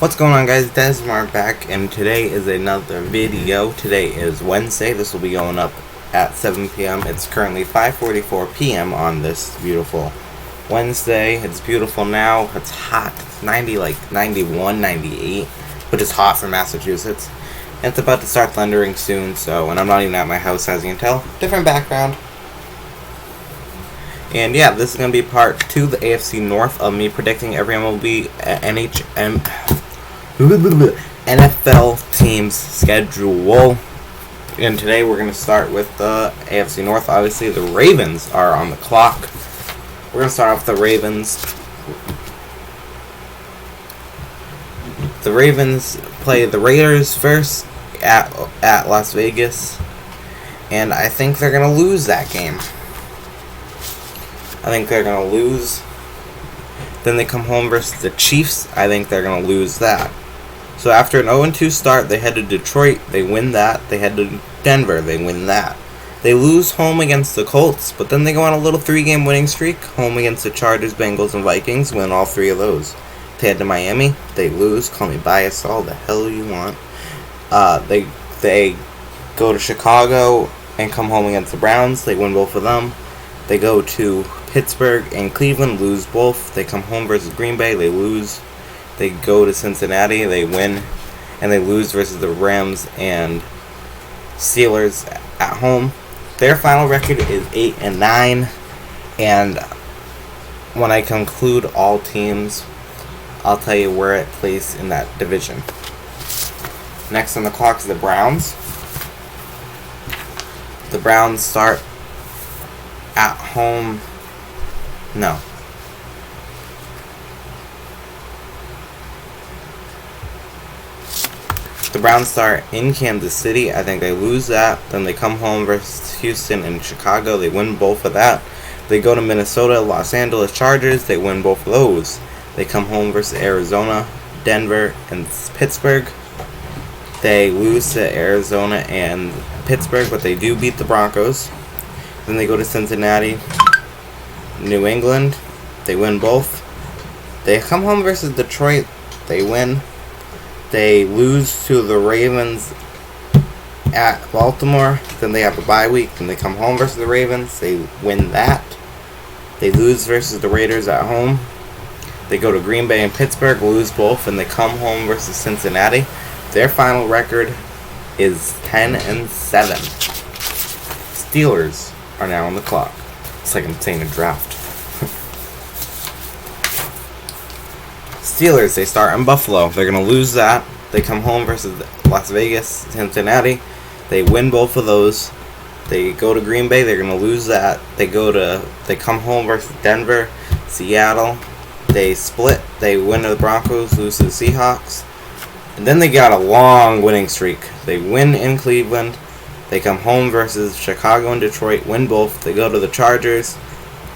What's going on, guys? Desmar back, and today is another video. Today is Wednesday. This will be going up at 7 p.m. It's currently 5:44 p.m. on this beautiful Wednesday. It's beautiful now. It's hot. It's 91, 98, which is hot for Massachusetts. And it's about to start thundering soon, and I'm not even at my house, as you can tell. Different background. And yeah, this is going to be part 2, the AFC North, of me predicting every MLB, NFL team's schedule. And today we're going to start with the AFC North. Obviously, the Ravens are on the clock. We're going to start off with the Ravens. The Ravens play the Raiders first at Las Vegas. And I think they're going to lose that game. I think they're going to lose. Then they come home versus the Chiefs. I think they're going to lose that. So after an 0-2 start, they head to Detroit. They win that. They head to Denver. They win that. They lose home against the Colts, but then they go on a little 3-game winning streak. Home against the Chargers, Bengals, and Vikings. Win all 3 of those. They head to Miami. They lose. Call me biased, all the hell you want. They go to Chicago and come home against the Browns. They win both of them. They go to Pittsburgh and Cleveland, lose both. They come home versus Green Bay, they lose. They go to Cincinnati, they win, and they lose versus the Rams and Steelers at home. Their final record is 8-9, and when I conclude all teams, I'll tell you where it plays in that division. Next on the clock is the Browns. The Browns start at home. No. The Browns start in Kansas City. I think they lose that. Then they come home versus Houston and Chicago. They win both of that. They go to Minnesota, Los Angeles Chargers. They win both of those. They come home versus Arizona, Denver, and Pittsburgh. They lose to Arizona and Pittsburgh, but they do beat the Broncos. Then they go to Cincinnati, New England. They win both. They come home versus Detroit. They win. They lose to the Ravens at Baltimore. Then they have a bye week. Then they come home versus the Ravens. They win that. They lose versus the Raiders at home. They go to Green Bay and Pittsburgh, lose both, and they come home versus Cincinnati. Their final record is 10-7. Steelers are now on the clock. It's like I'm saying a draft. Steelers, they start in Buffalo. They're going to lose that. They come home versus Las Vegas, Cincinnati. They win both of those. They go to Green Bay. They're going to lose that. They come home versus Denver, Seattle. They split. They win to the Broncos, lose to the Seahawks. And then they got a long winning streak. They win in Cleveland. They come home versus Chicago and Detroit, win both. They go to the Chargers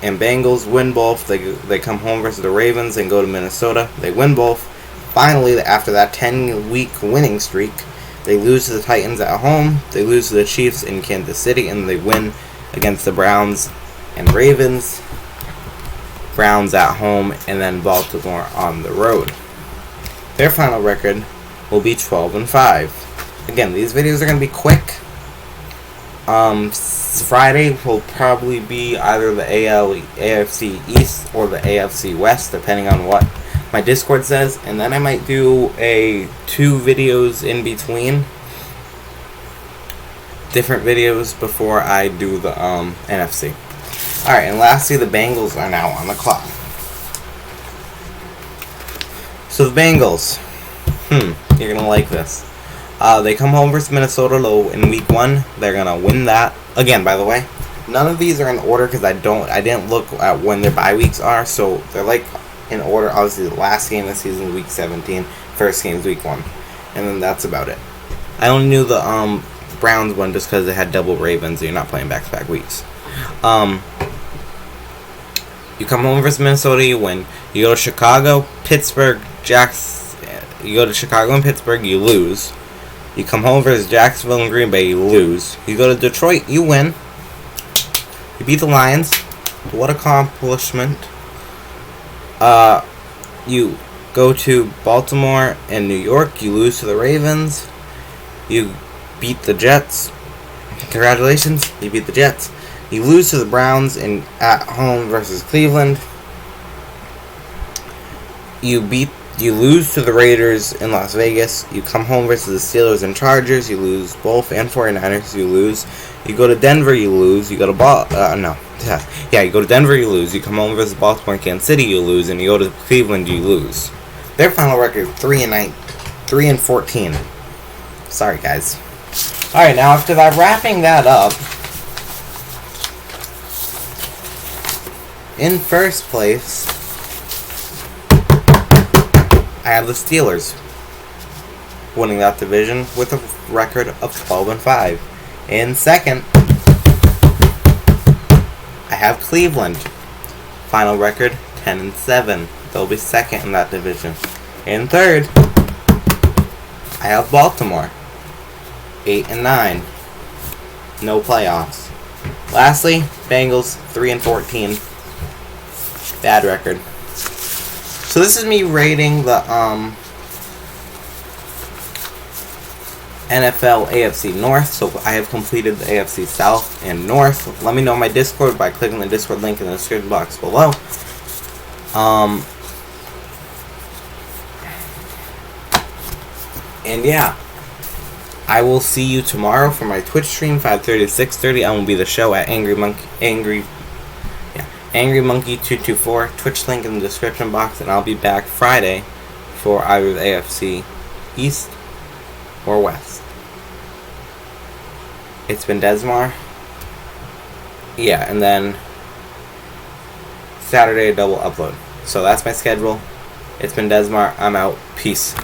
and Bengals, win both. They come home versus the Ravens and go to Minnesota. They win both. Finally, after that 10-week winning streak, they lose to the Titans at home. They lose to the Chiefs in Kansas City, and they win against the Browns and Ravens. Browns at home, and then Baltimore on the road. Their final record will be 12-5. Again, these videos are going to be quick. Friday will probably be either the AFC East or the AFC West, depending on what my Discord says, and then I might do 2 videos in between, different videos before I do the NFC. Alright, and lastly, the Bengals are now on the clock. So the Bengals, you're gonna like this. They come home versus Minnesota in week 1. They're gonna win that. Again, by the way, none of these are in order because I didn't look at when their bye weeks are, so they're like in order. Obviously, the last game of the season is week 17. First game is week 1, and then that's about it. I only knew the Browns one just because they had double Ravens. And you're not playing back-to-back weeks. You come home versus Minnesota, you win. You go to Chicago, Pittsburgh, You go to Chicago and Pittsburgh, you lose. You come home versus Jacksonville and Green Bay, you lose. You go to Detroit, you win. You beat the Lions. What accomplishment. You go to Baltimore and New York. You lose to the Ravens. You beat the Jets. Congratulations, you beat the Jets. You lose to the Browns at home versus Cleveland. You lose to the Raiders in Las Vegas. You come home versus the Steelers and Chargers. You lose both, and 49ers. You lose. You go to Denver. You lose. You go to you go to Denver. You lose. You come home versus Baltimore and Kansas City. You lose, and you go to Cleveland. You lose. Their final record 3-14. Sorry, guys. All right, now after that, wrapping that up. In first place, I have the Steelers winning that division with a record of 12-5. In second, I have Cleveland. Final record 10-7. They'll be second in that division. In third, I have Baltimore. 8-9. No playoffs. Lastly, Bengals 3-14. Bad record. So this is me rating the NFL AFC North. So I have completed the AFC South and North. Let me know in my Discord by clicking the Discord link in the description box below. And yeah, I will see you tomorrow for my Twitch stream, 5:30 to 6:30. I will be the show at Angry Monkey 224. Twitch link in the description box, and I'll be back Friday for either the AFC East or West. It's been Desmar. Yeah, and then Saturday double upload. So that's my schedule. It's been Desmar. I'm out. Peace.